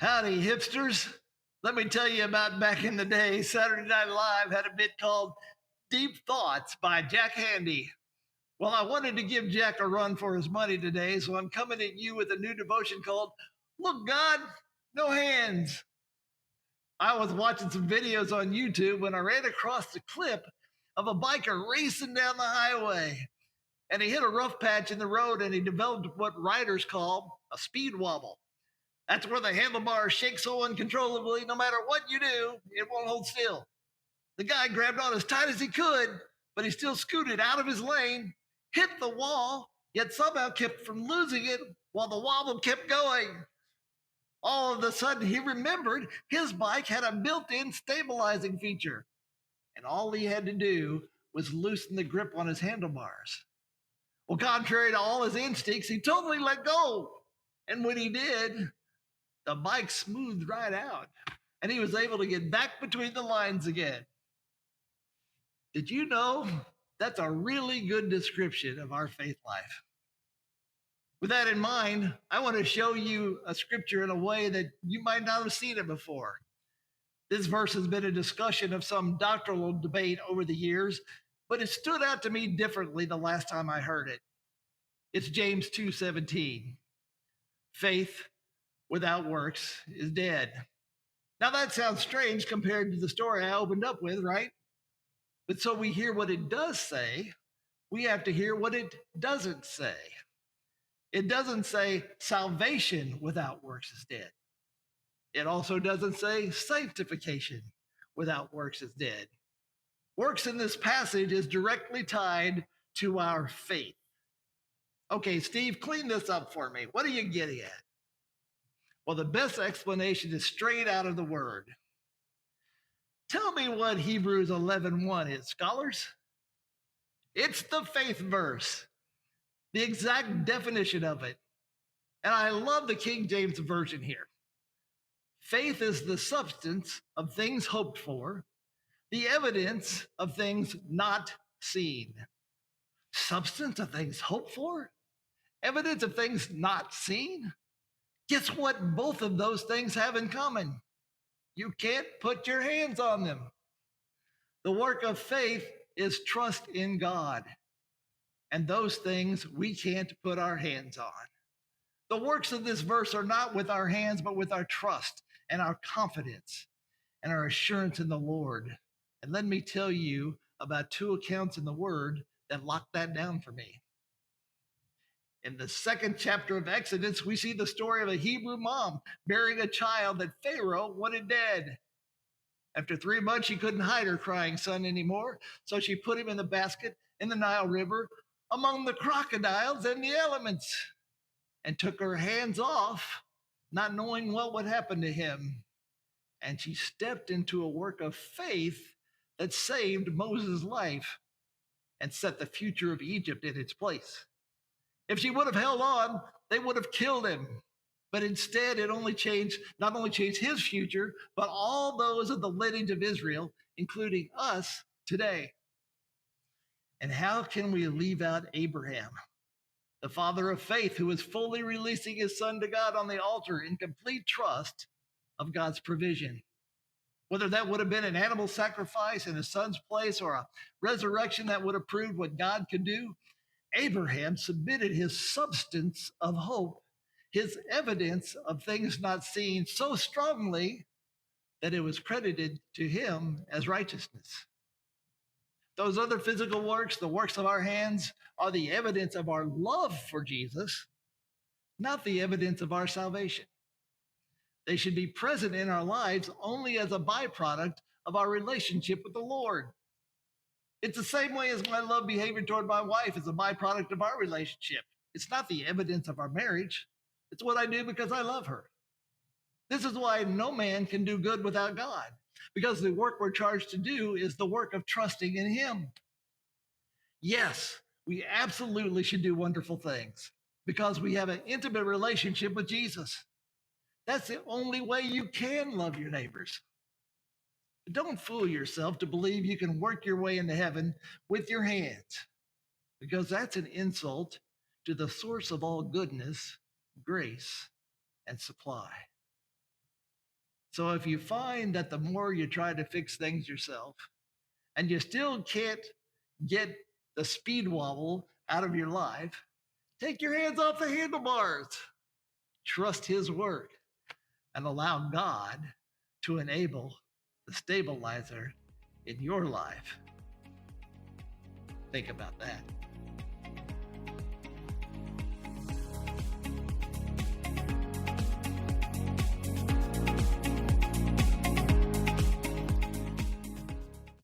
Howdy, hipsters. Let me tell you about back in the day. Saturday Night Live had a bit called Deep Thoughts by Jack Handy. Well, I wanted to give Jack a run for his money today, so I'm coming at you with a new devotion called Look, God, No Hands. I was watching some videos on YouTube when I ran across the clip of a biker racing down the highway. And he hit a rough patch in the road and he developed what riders call a speed wobble. That's where the handlebar shakes so uncontrollably, no matter what you do, it won't hold still. The guy grabbed on as tight as he could, but he still scooted out of his lane, hit the wall, yet somehow kept from losing it while the wobble kept going. All of a sudden, he remembered his bike had a built in stabilizing feature, and all he had to do was loosen the grip on his handlebars. Well, contrary to all his instincts, he totally let go. And when he did, the bike smoothed right out, and he was able to get back between the lines again. Did you know that's a really good description of our faith life? With that in mind, I want to show you a scripture in a way that you might not have seen it before. This verse has been a discussion of some doctrinal debate over the years, but it stood out to me differently the last time I heard it. It's James 2:17. Faith without works is dead. Now that sounds strange compared to the story I opened up with, right? But so we hear what it does say, we have to hear what it doesn't say. It doesn't say salvation without works is dead. It also doesn't say sanctification without works is dead. Works in this passage is directly tied to our faith. Okay, Steve, clean this up for me. What are you getting at? Well, the best explanation is straight out of the word. Tell me what Hebrews 11:1 is, scholars. It's the faith verse, the exact definition of it. And I love the King James Version here. Faith is the substance of things hoped for, the evidence of things not seen. Substance of things hoped for? Evidence of things not seen? Guess what both of those things have in common? You can't put your hands on them. The work of faith is trust in God. And those things we can't put our hands on. The works of this verse are not with our hands, but with our trust and our confidence and our assurance in the Lord. And let me tell you about two accounts in the Word that lock that down for me. In the second chapter of Exodus, we see the story of a Hebrew mom bearing a child that Pharaoh wanted dead. After 3 months, she couldn't hide her crying son anymore, so she put him in the basket in the Nile River among the crocodiles and the elements and took her hands off, not knowing what would happen to him. And she stepped into a work of faith that saved Moses' life and set the future of Egypt in its place. If she would have held on, they would have killed him. But instead, it not only changed his future, but all those of the lineage of Israel, including us today. And how can we leave out Abraham, the father of faith, who was fully releasing his son to God on the altar in complete trust of God's provision? Whether that would have been an animal sacrifice in his son's place or a resurrection that would have proved what God could do, Abraham submitted his substance of hope, his evidence of things not seen, so strongly that it was credited to him as righteousness. Those other physical works, the works of our hands, are the evidence of our love for Jesus, not the evidence of our salvation. They should be present in our lives only as a byproduct of our relationship with the Lord. It's the same way as my love behavior toward my wife is a byproduct of our relationship. It's not the evidence of our marriage. It's what I do because I love her. This is why no man can do good without God, because the work we're charged to do is the work of trusting in Him. Yes, we absolutely should do wonderful things because we have an intimate relationship with Jesus. That's the only way you can love your neighbors. But don't fool yourself to believe you can work your way into heaven with your hands, because that's an insult to the source of all goodness, grace, and supply. So if you find that the more you try to fix things yourself and you still can't get the speed wobble out of your life, take your hands off the handlebars. Trust His word and allow God to enable the stabilizer in your life. Think about that.